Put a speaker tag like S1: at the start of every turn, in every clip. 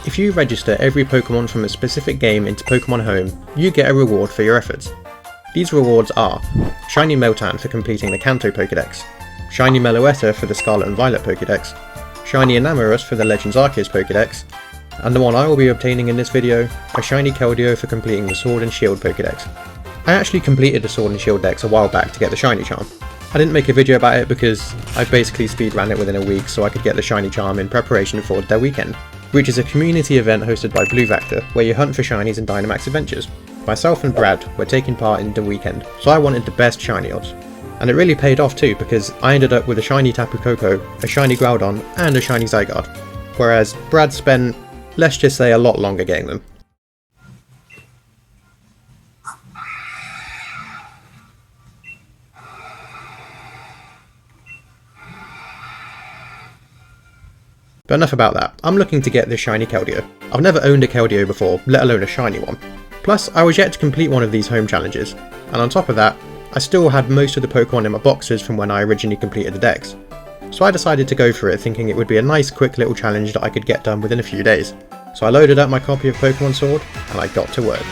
S1: if you register every Pokemon from a specific game into Pokemon Home, you get a reward for your efforts. These rewards are Shiny Meltan for completing the Kanto Pokédex, Shiny Meloetta for the Scarlet and Violet Pokédex, Shiny Enamorus for the Legends Arceus Pokédex, and the one I will be obtaining in this video, a Shiny Keldeo for completing the Sword and Shield Pokédex. I actually completed the Sword and Shield Dex a while back to get the Shiny Charm. I didn't make a video about it because I basically speedran it within a week so I could get the Shiny Charm in preparation for their weekend, which is a community event hosted by Blue Vector where you hunt for shinies in Dynamax adventures. Myself and Brad were taking part in the weekend, so I wanted the best shiny odds. And it really paid off too, because I ended up with a shiny Tapu Koko, a shiny Groudon, and a shiny Zygarde, whereas Brad spent, let's just say, a lot longer getting them. But enough about that, I'm looking to get this shiny Keldeo. I've never owned a Keldeo before, let alone a shiny one. Plus, I was yet to complete one of these home challenges, and on top of that, I still had most of the Pokemon in my boxes from when I originally completed the Dex. So I decided to go for it thinking it would be a nice quick little challenge that I could get done within a few days. So I loaded up my copy of Pokemon Sword, and I got to work.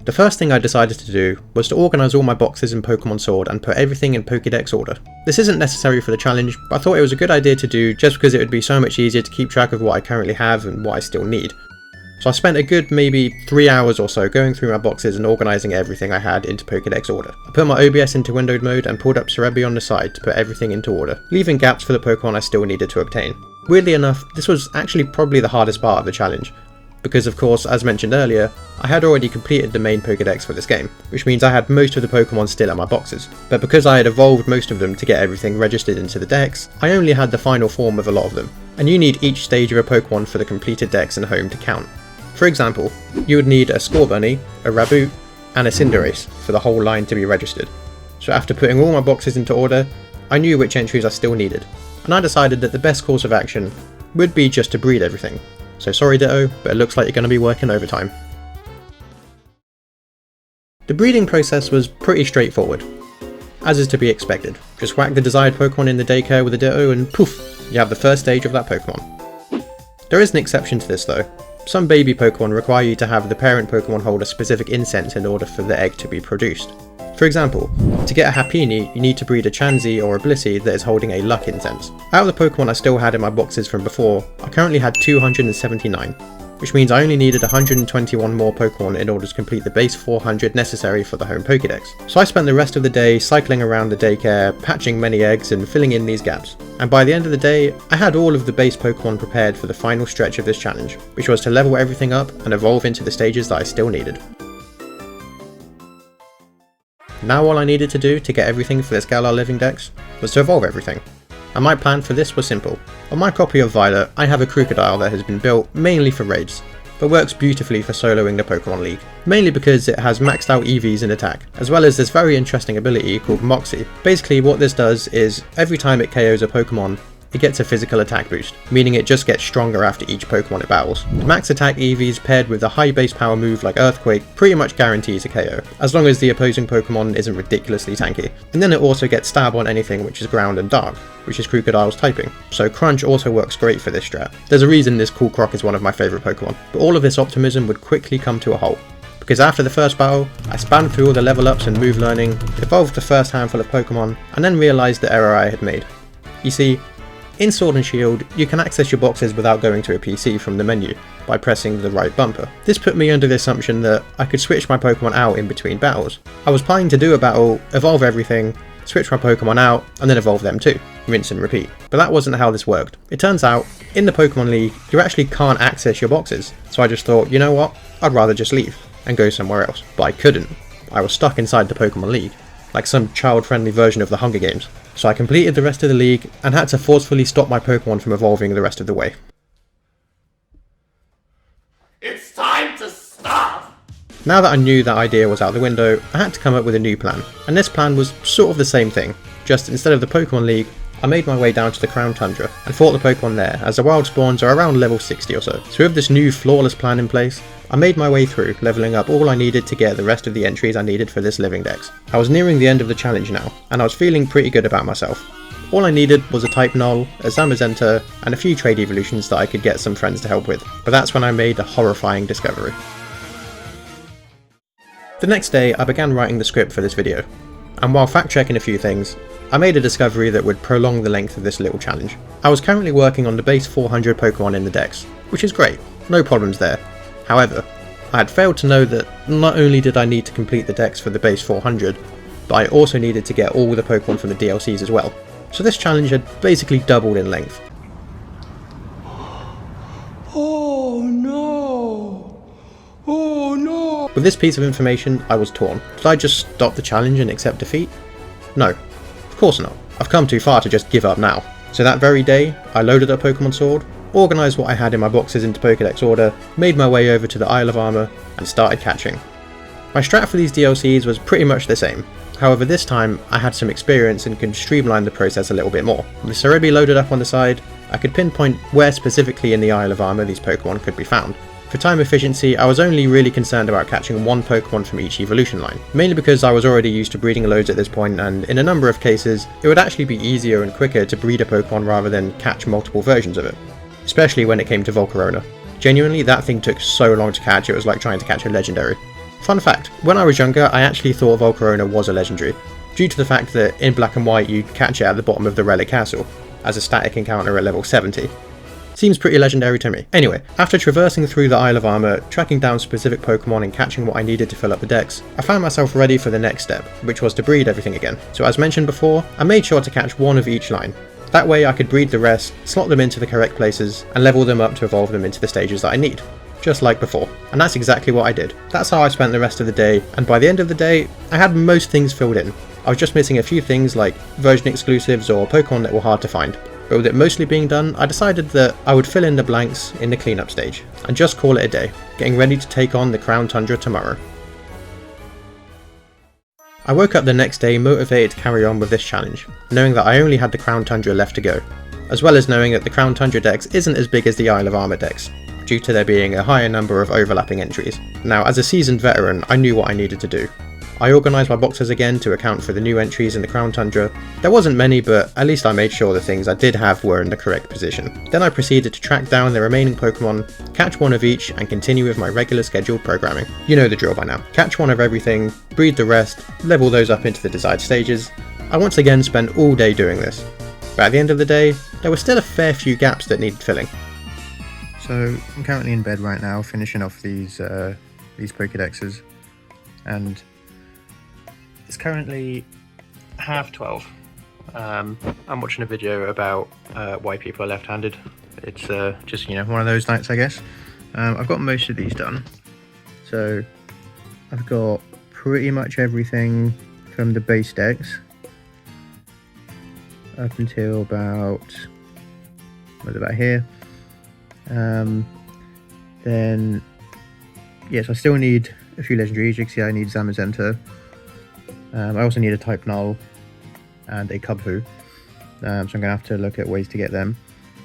S1: The first thing I decided to do was to organise all my boxes in Pokemon Sword and put everything in Pokédex order. This isn't necessary for the challenge, but I thought it was a good idea to do just because it would be so much easier to keep track of what I currently have and what I still need. So I spent a good maybe 3 hours or so going through my boxes and organising everything I had into Pokédex order. I put my OBS into windowed mode and pulled up Cerebi on the side to put everything into order, leaving gaps for the Pokemon I still needed to obtain. Weirdly enough, this was actually probably the hardest part of the challenge, because of course, as mentioned earlier, I had already completed the main Pokédex for this game, which means I had most of the Pokemon still in my boxes. But because I had evolved most of them to get everything registered into the Dex, I only had the final form of a lot of them, and you need each stage of a Pokemon for the completed Dex and Home to count. For example, you would need a Scorbunny, a Raboot, and a Cinderace for the whole line to be registered. So after putting all my boxes into order, I knew which entries I still needed, and I decided that the best course of action would be just to breed everything. So sorry Ditto, but it looks like you're going to be working overtime. The breeding process was pretty straightforward, as is to be expected. Just whack the desired Pokemon in the daycare with a Ditto and poof, you have the first stage of that Pokemon. There is an exception to this though. Some baby Pokemon require you to have the parent Pokemon hold a specific incense in order for the egg to be produced. For example, to get a Happiny, you need to breed a Chansey or a Blissey that is holding a Luck incense. Out of the Pokemon I still had in my boxes from before, I currently had 279, which means I only needed 121 more Pokemon in order to complete the base 400 necessary for the home Pokédex. So I spent the rest of the day cycling around the daycare, patching many eggs and filling in these gaps. And by the end of the day, I had all of the base Pokemon prepared for the final stretch of this challenge, which was to level everything up and evolve into the stages that I still needed. Now all I needed to do to get everything for this Galar Living Dex was to evolve everything, and my plan for this was simple. On my copy of Violet, I have a Crocodile that has been built mainly for raids, but works beautifully for soloing the Pokemon League, mainly because it has maxed out EVs in attack, as well as this very interesting ability called Moxie. Basically what this does is, every time it KOs a Pokemon, it gets a physical attack boost, meaning it just gets stronger after each Pokemon it battles. The max attack EVs paired with a high base power move like Earthquake pretty much guarantees a KO, as long as the opposing Pokemon isn't ridiculously tanky. And then it also gets stab on anything which is ground and dark, which is Crocodile's typing, so Crunch also works great for this strat. There's a reason this Cool Croc is one of my favourite Pokemon, but all of this optimism would quickly come to a halt, because after the first battle, I spammed through all the level ups and move learning, evolved the first handful of Pokemon, and then realised the error I had made. You see, in Sword and Shield, you can access your boxes without going to a PC from the menu, by pressing the right bumper. This put me under the assumption that I could switch my Pokemon out in between battles. I was planning to do a battle, evolve everything, switch my Pokemon out, and then evolve them too. Rinse and repeat. But that wasn't how this worked. It turns out, in the Pokemon League, you actually can't access your boxes. So I just thought, you know what, I'd rather just leave, and go somewhere else. But I couldn't. I was stuck inside the Pokemon League, like some child-friendly version of the Hunger Games. So I completed the rest of the league, and had to forcefully stop my Pokemon from evolving the rest of the way.
S2: It's time to stop!
S1: Now that I knew that idea was out the window, I had to come up with a new plan, and this plan was sort of the same thing, just instead of the Pokemon League, I made my way down to the Crown Tundra and fought the Pokemon there, as the wild spawns are around level 60 or so. So with this new flawless plan in place, I made my way through, leveling up all I needed to get the rest of the entries I needed for this living dex. I was nearing the end of the challenge now, and I was feeling pretty good about myself. All I needed was a Type Null, a Zamazenta, and a few trade evolutions that I could get some friends to help with, but that's when I made a horrifying discovery. The next day I began writing the script for this video, and while fact checking a few things, I made a discovery that would prolong the length of this little challenge. I was currently working on the base 400 Pokemon in the dex, which is great, no problems there. However, I had failed to know that not only did I need to complete the dex for the base 400, but I also needed to get all the Pokemon from the DLCs as well. So this challenge had basically doubled in length.
S3: Oh no! Oh no!
S1: With this piece of information, I was torn. Did I just stop the challenge and accept defeat? No, of course not. I've come too far to just give up now. So that very day, I loaded up Pokemon Sword, organised what I had in my boxes into Pokédex order, made my way over to the Isle of Armor, and started catching. My strat for these DLCs was pretty much the same. However, this time I had some experience and could streamline the process a little bit more. With Cerebi loaded up on the side, I could pinpoint where specifically in the Isle of Armor these Pokemon could be found. For time efficiency, I was only really concerned about catching one Pokemon from each evolution line, mainly because I was already used to breeding loads at this point, and in a number of cases, it would actually be easier and quicker to breed a Pokemon rather than catch multiple versions of it. Especially when it came to Volcarona. Genuinely, that thing took so long to catch, it was like trying to catch a legendary. Fun fact, when I was younger, I actually thought Volcarona was a legendary, due to the fact that in Black and White you'd catch it at the bottom of the Relic Castle, as a static encounter at level 70. Seems pretty legendary to me. Anyway, after traversing through the Isle of Armor, tracking down specific Pokemon and catching what I needed to fill up the dex, I found myself ready for the next step, which was to breed everything again. So as mentioned before, I made sure to catch one of each line. That way I could breed the rest, slot them into the correct places, and level them up to evolve them into the stages that I need. Just like before. And that's exactly what I did. That's how I spent the rest of the day, and by the end of the day, I had most things filled in. I was just missing a few things like version exclusives or Pokemon that were hard to find. But with it mostly being done, I decided that I would fill in the blanks in the cleanup stage, and just call it a day, getting ready to take on the Crown Tundra tomorrow. I woke up the next day motivated to carry on with this challenge, knowing that I only had the Crown Tundra left to go, as well as knowing that the Crown Tundra dex isn't as big as the Isle of Armor dex, due to there being a higher number of overlapping entries. Now, as a seasoned veteran, I knew what I needed to do. I organised my boxes again to account for the new entries in the Crown Tundra. There wasn't many, but at least I made sure the things I did have were in the correct position. Then I proceeded to track down the remaining Pokemon, catch one of each, and continue with my regular scheduled programming. You know the drill by now. Catch one of everything, breed the rest, level those up into the desired stages. I once again spent all day doing this. But at the end of the day, there were still a fair few gaps that needed filling. So I'm currently in bed right now, finishing off these Pokédexes, and it's currently 12:30. I'm watching a video about why people are left-handed. It's just, you know, one of those nights, I guess. I've got most of these done, so I've got pretty much everything from the base dex up until about here. Then yes, I still need a few legendaries. You can see I need Zamazenta. I also need a Type Null and a Cubfu, so I'm going to have to look at ways to get them.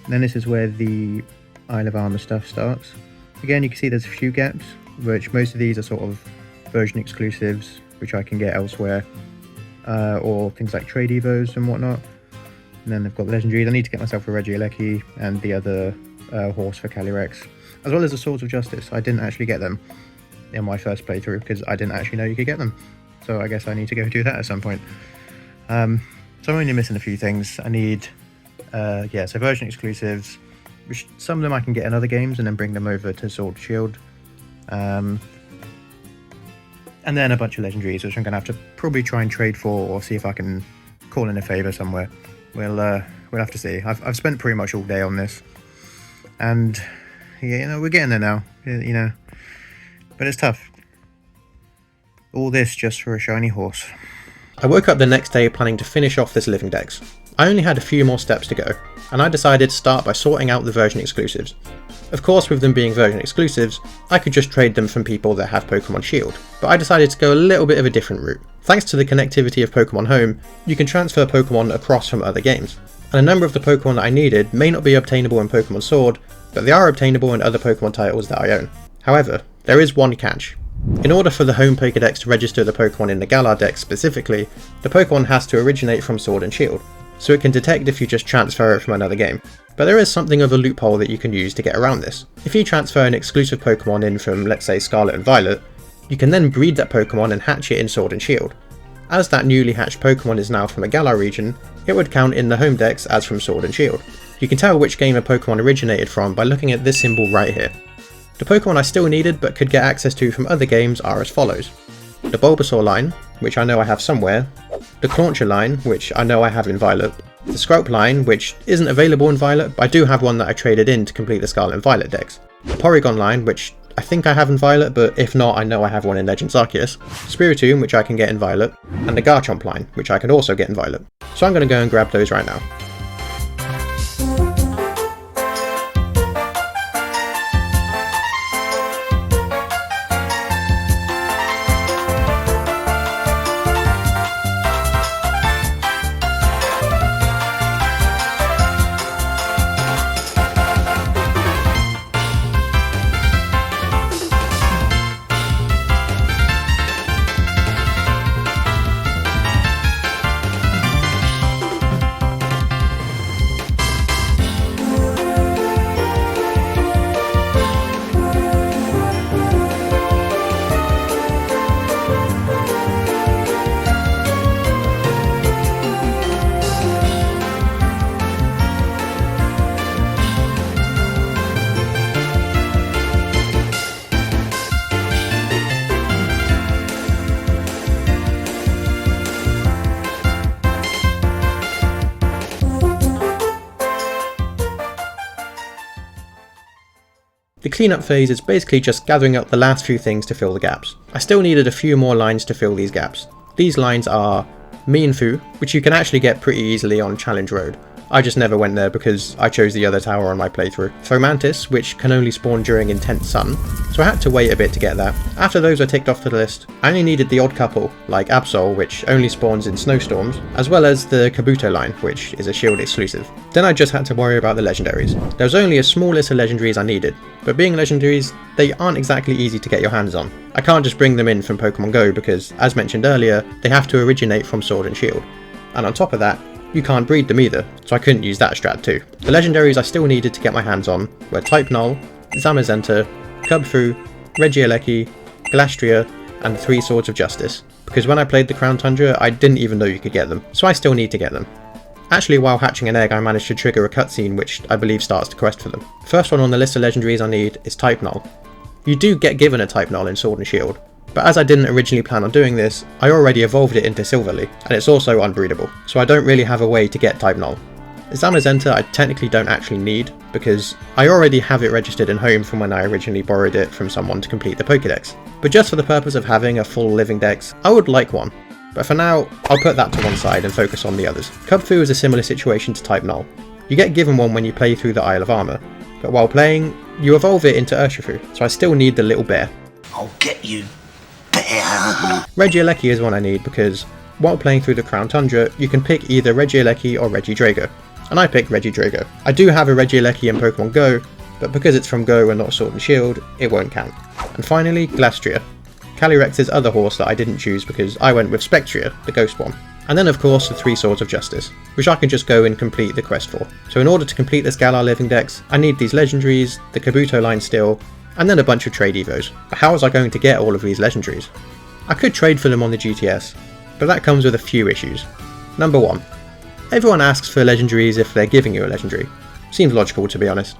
S1: And then this is where the Isle of Armor stuff starts. Again, you can see there's a few gaps, which most of these are sort of version exclusives, which I can get elsewhere, or things like trade evos and whatnot. And then I've got the legendaries. I need to get myself a Regieleki and the other horse for Calyrex, as well as the Swords of Justice. I didn't actually get them in my first playthrough because I didn't actually know you could get them. So I guess I need to go do that at some point. So I'm only missing a few things. I need, so version exclusives, which some of them I can get in other games and then bring them over to Sword Shield. And then a bunch of legendaries, which I'm going to have to probably try and trade for, or see if I can call in a favour somewhere. We'll have to see. I've spent pretty much all day on this, and yeah, you know, we're getting there now. You know, but it's tough. All this just for a shiny horse. I woke up the next day planning to finish off this living dex. I only had a few more steps to go, and I decided to start by sorting out the version exclusives. Of course, with them being version exclusives, I could just trade them from people that have Pokemon Shield, but I decided to go a little bit of a different route. Thanks to the connectivity of Pokemon Home, you can transfer Pokemon across from other games. and a number of the Pokemon that I needed may not be obtainable in Pokemon Sword, but they are obtainable in other Pokemon titles that I own. However, there is one catch. In order for the home Pokédex to register the Pokemon in the Galar Dex specifically, the Pokemon has to originate from Sword and Shield, so it can detect if you just transfer it from another game. But there is something of a loophole that you can use to get around this. If you transfer an exclusive Pokemon in from, let's say, Scarlet and Violet, you can then breed that Pokemon and hatch it in Sword and Shield. As that newly hatched Pokemon is now from a Galar region, it would count in the home dex as from Sword and Shield. You can tell which game a Pokemon originated from by looking at this symbol right here. The Pokemon I still needed but could get access to from other games are as follows. The Bulbasaur line, which I know I have somewhere, the Clauncher line, which I know I have in Violet, the Skrelp line, which isn't available in Violet, but I do have one that I traded in to complete the Scarlet and Violet dex, the Porygon line, which I think I have in Violet, but if not, I know I have one in Legends Arceus, Spiritomb, which I can get in Violet, and the Garchomp line, which I can also get in Violet. So I'm going to go and grab those right now. The cleanup phase is basically just gathering up the last few things to fill the gaps. I still needed a few more lines to fill these gaps. These lines are Mienfoo, which you can actually get pretty easily on Challenge Road. I just never went there because I chose the other tower on my playthrough. Fomantis, which can only spawn during intense sun, so I had to wait a bit to get that. After those are ticked off to the list, I only needed the odd couple, like Absol, which only spawns in snowstorms, as well as the Kabuto line, which is a shield exclusive. Then I just had to worry about the legendaries. There was only a small list of legendaries I needed, but being legendaries, they aren't exactly easy to get your hands on. I can't just bring them in from Pokemon Go because, as mentioned earlier, they have to originate from Sword and Shield. And on top of that, you can't breed them either, so I couldn't use that strat too. The legendaries I still needed to get my hands on were Type Null, Zamazenta, Cubfu, Regieleki, Galastria, and 3 Swords of Justice, because when I played the Crown Tundra I didn't even know you could get them, so I still need to get them. Actually, while hatching an egg I managed to trigger a cutscene which I believe starts the quest for them. First one on the list of legendaries I need is Type Null. You do get given a Type Null in Sword and Shield, but as I didn't originally plan on doing this, I already evolved it into Silverly, and it's also unbreedable, so I don't really have a way to get Type Null. Zamazenta I technically don't actually need, because I already have it registered in home from when I originally borrowed it from someone to complete the Pokédex. But just for the purpose of having a full living dex, I would like one. But for now, I'll put that to one side and focus on the others. Cubfu is a similar situation to Type Null. You get given one when you play through the Isle of Armor, but while playing, you evolve it into Urshifu, so I still need the little bear.
S4: I'll get you.
S1: Regieleki is one I need because, while playing through the Crown Tundra, you can pick either Regieleki or Regidrago, and I picked Regidrago. I do have a Regieleki in Pokemon Go, but because it's from Go and not Sword and Shield, it won't count. And finally, Galastria, Calyrex's other horse that I didn't choose because I went with Spectria, the ghost one. And then of course the 3 Swords of Justice, which I can just go and complete the quest for. So in order to complete this Galar Living Dex, I need these legendaries, the Kabuto line still, and then a bunch of trade evos. But how was I going to get all of these legendaries? I could trade for them on the GTS, but that comes with a few issues. Number 1. Everyone asks for legendaries if they're giving you a legendary. Seems logical to be honest.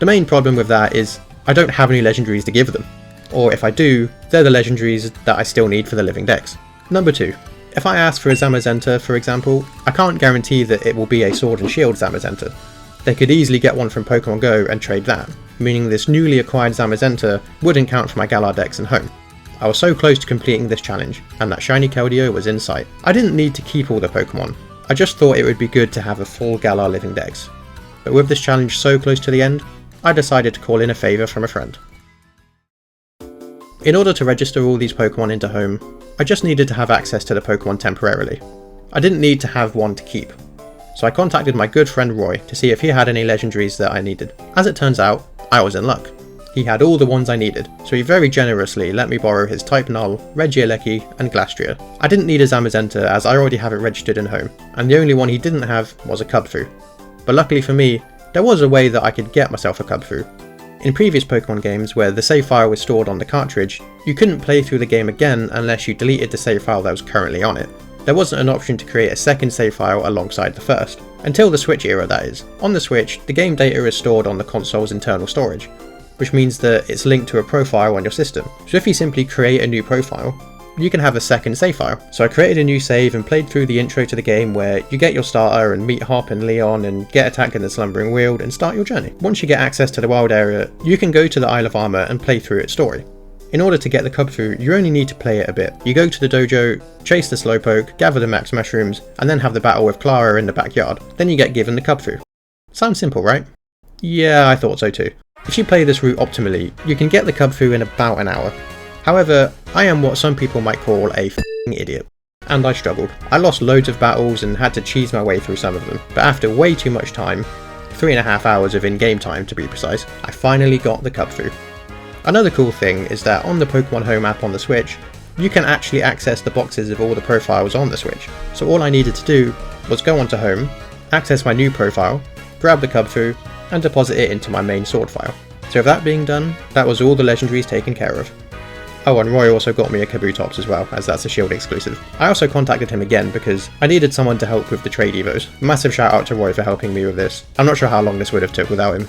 S1: The main problem with that is I don't have any legendaries to give them. Or if I do, they're the legendaries that I still need for the Living Dex. Number 2. If I ask for a Zamazenta, for example, I can't guarantee that it will be a Sword and Shield Zamazenta. They could easily get one from Pokemon Go and trade that, meaning this newly acquired Zamazenta wouldn't count for my Galar Dex and home. I was so close to completing this challenge, and that Shiny Keldeo was in sight. I didn't need to keep all the Pokemon, I just thought it would be good to have a full Galar Living Dex. But with this challenge so close to the end, I decided to call in a favour from a friend. In order to register all these Pokemon into home, I just needed to have access to the Pokemon temporarily. I didn't need to have one to keep. so I contacted my good friend Roy to see if he had any legendaries that I needed. As it turns out, I was in luck. He had all the ones I needed, so he very generously let me borrow his Type Null, Regieleki and Glastria. I didn't need a Zamazenta as I already have it registered in home, and the only one he didn't have was a Kubfu. But luckily for me, there was a way that I could get myself a Kubfu. In previous Pokemon games where the save file was stored on the cartridge, you couldn't play through the game again unless you deleted the save file that was currently on it. There wasn't an option to create a second save file alongside the first. Until the Switch era, that is. On the Switch, the game data is stored on the console's internal storage, which means that it's linked to a profile on your system. So if you simply create a new profile, you can have a second save file. So I created a new save and played through the intro to the game where you get your starter and meet Hop and Leon and get attacked in the Slumbering Weald and start your journey. Once you get access to the wild area, you can go to the Isle of Armor and play through its story. In order to get the Kubfu, you only need to play it a bit. You go to the dojo, chase the Slowpoke, gather the max mushrooms, and then have the battle with Clara in the backyard. Then you get given the Kubfu. Sounds simple, right? Yeah, I thought so too. If you play this route optimally, you can get the Kubfu in about an hour. However, I am what some people might call a f***ing idiot. And I struggled. I lost loads of battles and had to cheese my way through some of them. But after way too much time, 3.5 hours of in-game time to be precise, I finally got the Kubfu. Another cool thing is that on the Pokemon Home app on the Switch, you can actually access the boxes of all the profiles on the Switch. So all I needed to do was go onto Home, access my new profile, grab the Kubfu, and deposit it into my main sword file. So with that being done, that was all the legendaries taken care of. Oh, and Roy also got me a Kabutops as well, as that's a Shield exclusive. I also contacted him again because I needed someone to help with the trade evos. Massive shout out to Roy for helping me with this. I'm not sure how long this would have took without him.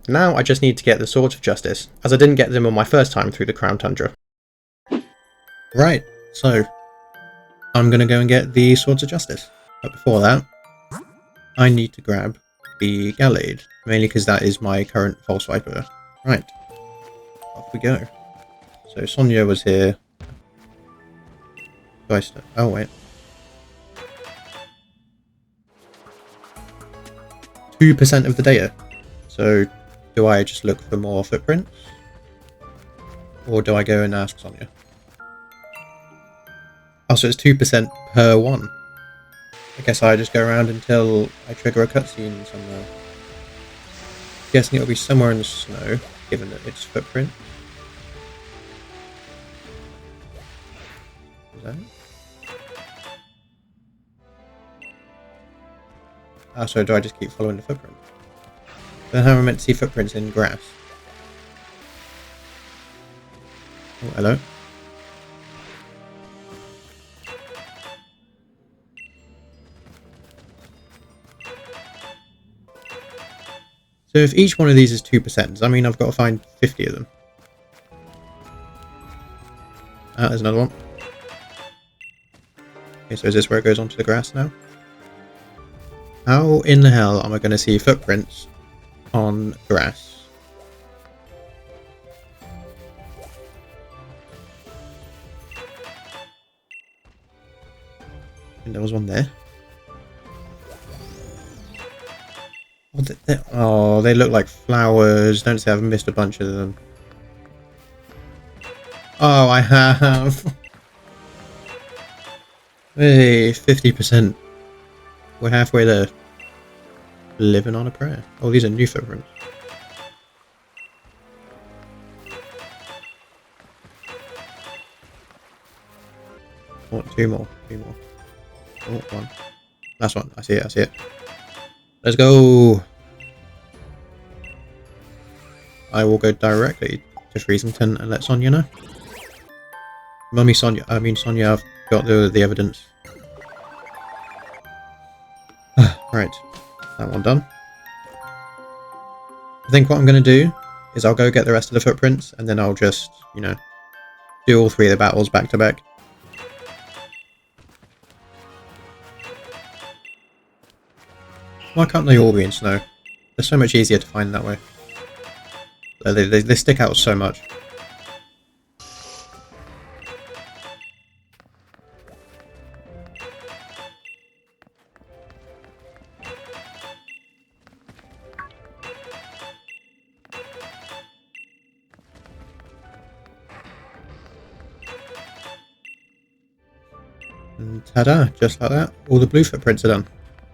S1: Now I just need to get the Swords of Justice, as I didn't get them on my first time through the Crown Tundra. Right, so I'm going to go and get the Swords of Justice. But before that, I need to grab the Gallade, mainly because that is my current False Viper. Right, off we go. So Sonia was here. Oh wait. 2% of the data. So do I just look for more footprints? Or do I go and ask Sonia? Oh, so it's 2% per one. I guess I just go around until I trigger a cutscene somewhere. Guessing it'll be somewhere in the snow, given that it's footprint. Is that it? Ah, so do I just keep following the footprint? Then how am I meant to see footprints in grass? Oh, hello. So if each one of these is 2%, does that mean I've got to find 50 of them? Ah, there's another one. Okay, so is this where it goes onto the grass now? How in the hell am I going to see footprints on grass? And there was one there. Oh, they look like flowers. Don't say I've missed a bunch of them. Oh, I have. Hey, 50%. We're halfway there. Living on a prayer. Oh, these are new footprints. Oh, two more. Oh, one. Last one. I see it. Let's go. I will go directly to Freezington and let Sonia know. Sonia, I've got the evidence. Right, that one done. I think what I'm going to do is I'll go get the rest of the footprints and then I'll just, do all 3 of the battles back to back. Why can't they all be in snow? They're so much easier to find that way. They stick out so much. And ta-da, just like that, all the blue footprints are done.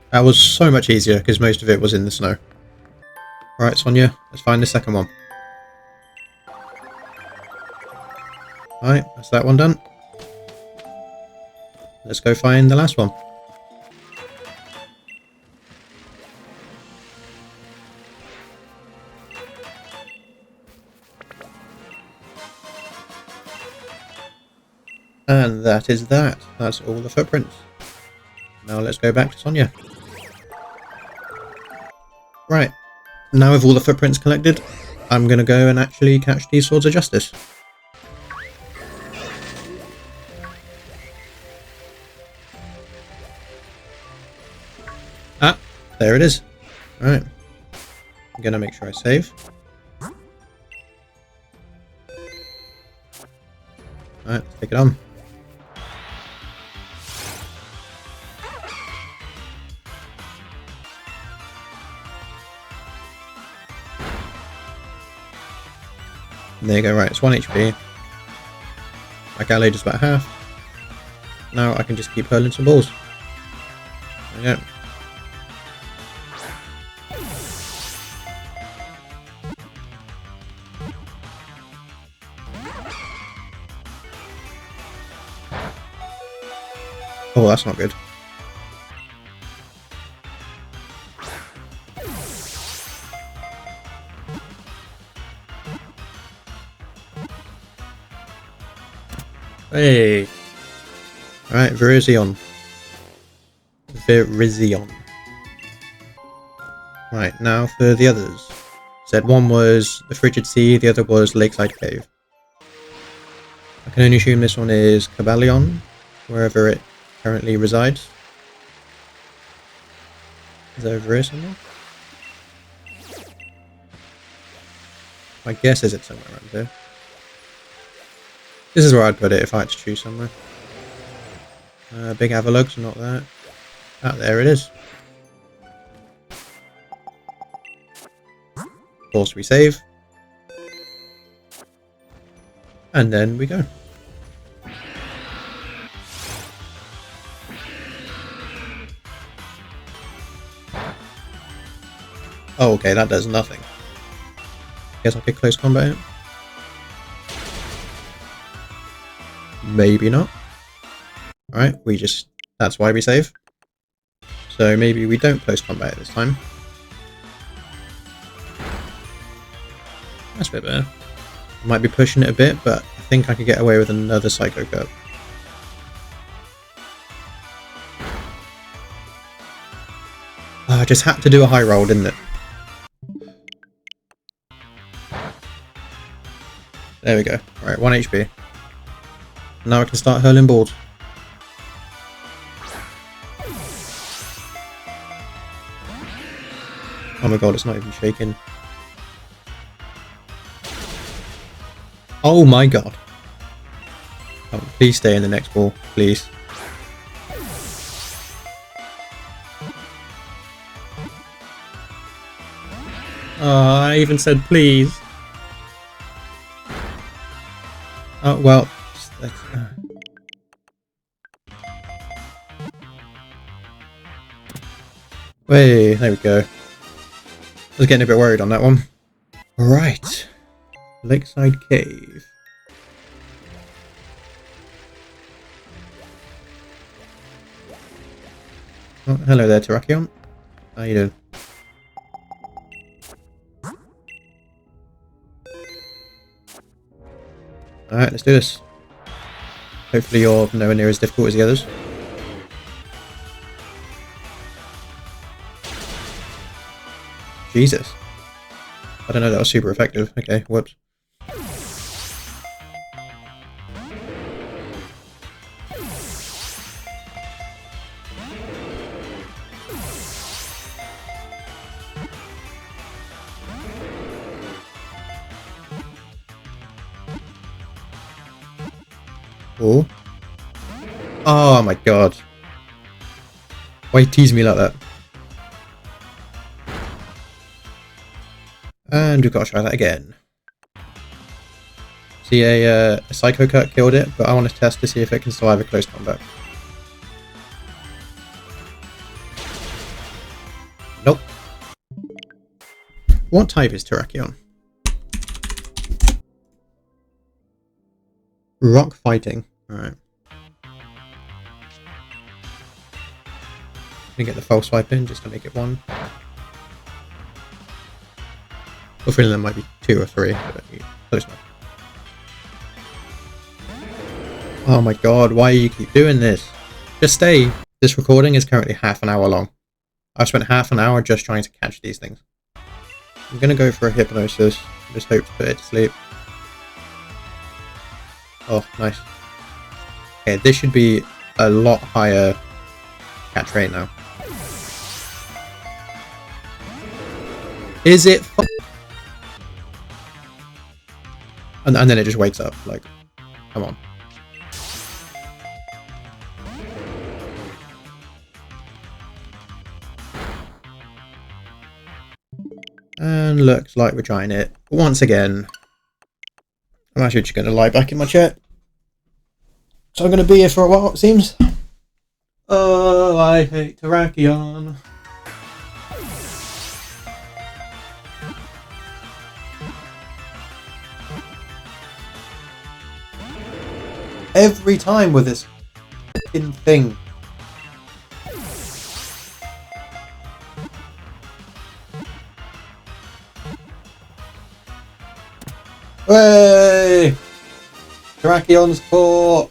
S1: That was so much easier because most of it was in the snow. Alright, Sonia, let's find the second one. Alright, that's that one done. Let's go find the last one. And that is that. That's all the footprints. Now let's go back to Sonia. Right. Now with all the footprints collected, I'm going to go and actually catch these Swords of Justice. Ah, there it is. Alright. I'm going to make sure I save. Alright, let's take it on. There you go, right, it's 1 HP. My Gallade is about half. Now I can just keep hurling some balls. There we go. Oh, that's not good. Hey! Alright, Virizion. Right, now for the others. Said one was the Frigid Sea, the other was Lakeside Cave. I can only assume this one is Cabalion, wherever it currently resides. Is it over here somewhere? My guess is it's somewhere around here. This is where I'd put it if I had to choose somewhere. Big Avalug's not that. Ah, there it is. Of course we save. And then we go. Oh, okay, that does nothing. Guess I could close combat it. Maybe not. Alright, that's why we save. So maybe we don't close combat at this time. That's a bit better. I might be pushing it a bit, but I think I could get away with another Psycho Cut. Oh, I just had to do a high roll, didn't it? There we go. Alright, 1 HP. Now I can start hurling balls. Oh my god, it's not even shaking. Oh my god. Oh, please stay in the next ball, please. Oh, I even said please. Oh, well. Hey, there we go. I was getting a bit worried on that one. Right. Lakeside Cave. Oh, hello there, Terrakion. How you doing? Alright, let's do this. Hopefully you're nowhere near as difficult as the others. Jesus. I don't know, that was super effective. Okay, whoops. Oh. Oh my god. Why you tease me like that? And we've got to try that again. See, a Psycho Cut killed it, but I want to test to see if it can survive a close combat. Nope. What type is Terrakion? Rock fighting. Alright. Gonna get the false swipe in just to make it 1. I'm feeling there might be 2 or 3, but close enough. Oh my god, why do you keep doing this? Just stay. This recording is currently half an hour long. I've spent half an hour just trying to catch these things. I'm gonna go for a hypnosis. Just hope to put it to sleep. Oh, nice. Okay, this should be a lot higher catch rate now. Is it? And then it just wakes up. Like, come on. And looks like we're trying it once again. I'm actually just going to lie back in my chair. So I'm going to be here for a while, it seems. Oh, I hate Terrakion. Every time with this f***ing thing. Hey! Terrakion's caught!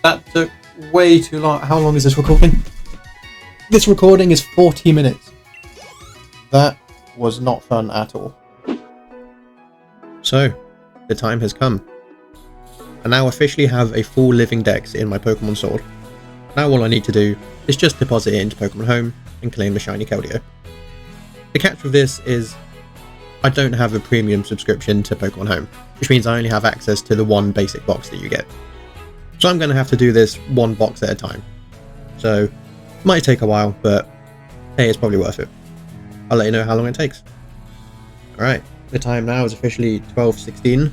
S1: That took way too long. How long is this recording? This recording is 40 minutes. That was not fun at all. So, the time has come. I now officially have a full living dex in my Pokemon Sword. Now all I need to do is just deposit it into Pokemon Home and claim the Shiny Keldeo. The catch with this is I don't have a premium subscription to Pokemon Home, which means I only have access to the one basic box that you get. So I'm going to have to do this one box at a time. So, it might take a while, but hey, it's probably worth it. I'll let you know how long it takes. Alright, the time now is officially 12:16,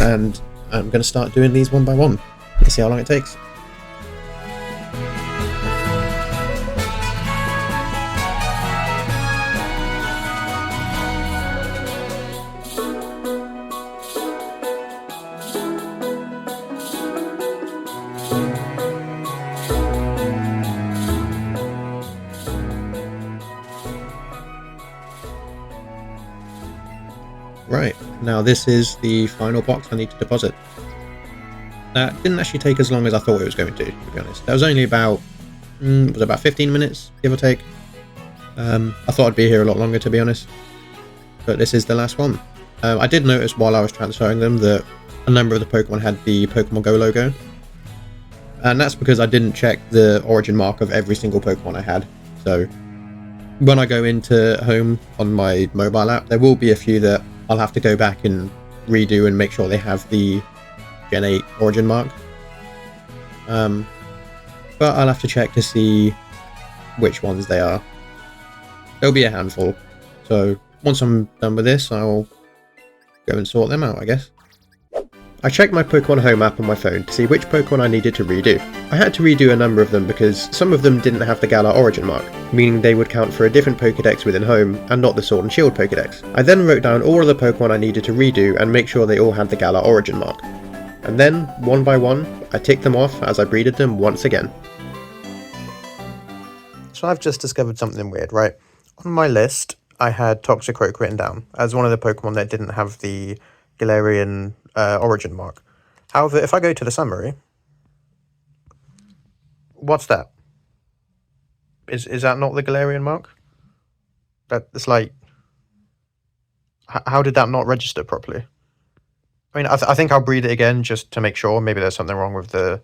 S1: and I'm going to start doing these one by one. Let's see how long it takes. Right, now this is the final box I need to deposit. That didn't actually take as long as I thought it was going to be honest. That was only about, was about 15 minutes, give or take. I thought I'd be here a lot longer, to be honest. But this is the last one. I did notice while I was transferring them that a number of the Pokemon had the Pokemon Go logo. And that's because I didn't check the origin mark of every single Pokemon I had. So, when I go into Home on my mobile app, there will be a few that I'll have to go back and redo and make sure they have the Gen 8 origin mark. But I'll have to check to see which ones they are. There'll be a handful. So once I'm done with this, I'll go and sort them out, I guess. I checked my Pokemon Home app on my phone to see which Pokemon I needed to redo. I had to redo a number of them because some of them didn't have the Galar origin mark, meaning they would count for a different Pokédex within Home and not the Sword and Shield Pokédex. I then wrote down all of the Pokemon I needed to redo and make sure they all had the Galar origin mark. And then, one by one, I ticked them off as I breeded them once again. So I've just discovered something weird, right? On my list, I had Toxicroak written down as one of the Pokemon that didn't have the Galarian origin mark. However, if I go to the summary, what's that? Is that not the Galarian mark? That's like, how did that not register properly? I mean, I think I'll breed it again just to make sure. Maybe there's something wrong with the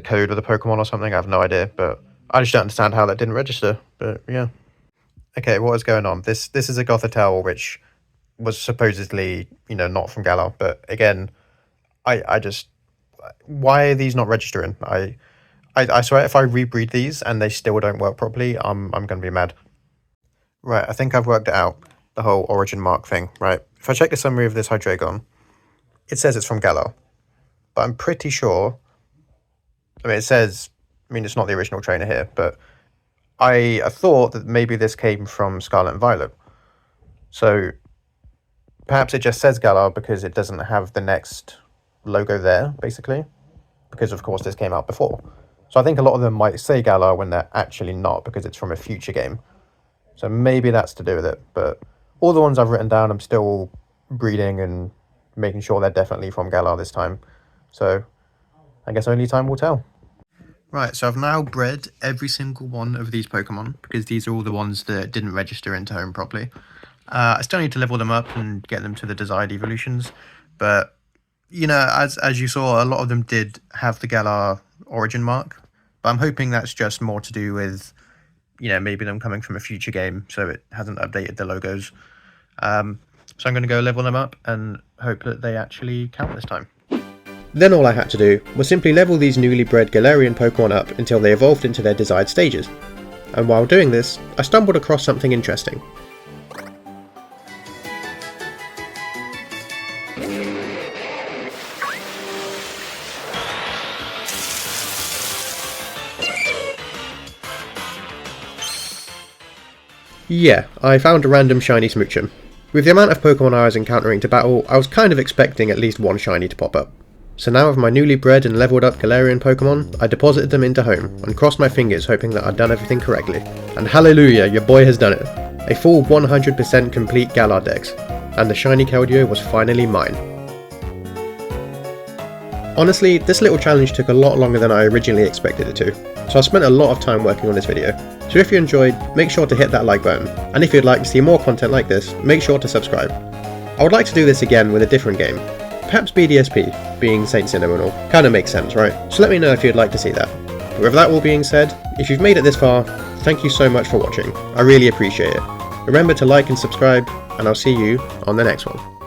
S1: code of the Pokemon or something. I have no idea, but I just don't understand how that didn't register. But yeah. Okay, what is going on? This is a Gothitelle, which was supposedly, not from Galar, but again, I just, why are these not registering? I swear if I rebreed these and they still don't work properly, I'm gonna be mad. Right, I think I've worked it out, the whole origin mark thing, right? If I check the summary of this Hydreigon, it says it's from Galar, but I'm pretty sure, I mean, it says I mean, it's not the original trainer here, but I thought that maybe this came from Scarlet and Violet. So perhaps it just says Galar because it doesn't have the next logo there, basically. Because, of course, this came out before. So I think a lot of them might say Galar when they're actually not, because it's from a future game. So maybe that's to do with it. But all the ones I've written down, I'm still breeding and making sure they're definitely from Galar this time. So I guess only time will tell. Right, so I've now bred every single one of these Pokemon, because these are all the ones that didn't register into home properly. I still need to level them up and get them to the desired evolutions, but, you know, as you saw, a lot of them did have the Galar origin mark, but I'm hoping that's just more to do with, you know, maybe them coming from a future game, so it hasn't updated the logos. So I'm going to go level them up and hope that they actually count this time. Then all I had to do was simply level these newly bred Galarian Pokemon up until they evolved into their desired stages. And while doing this, I stumbled across something interesting. Yeah, I found a random shiny Smoochum. With the amount of Pokemon I was encountering to battle, I was kind of expecting at least one shiny to pop up. So now with my newly bred and leveled up Galarian Pokemon, I deposited them into home and crossed my fingers hoping that I'd done everything correctly. And hallelujah, your boy has done it. A full 100% complete Galar Dex, and the Shiny Keldeo was finally mine. Honestly, this little challenge took a lot longer than I originally expected it to, so I spent a lot of time working on this video. So if you enjoyed, make sure to hit that like button, and if you'd like to see more content like this, make sure to subscribe. I would like to do this again with a different game. Perhaps BDSP, being Saint Sinnoh and all, kinda makes sense, right? So let me know if you'd like to see that. But with that all being said, if you've made it this far, thank you so much for watching. I really appreciate it. Remember to like and subscribe, and I'll see you on the next one.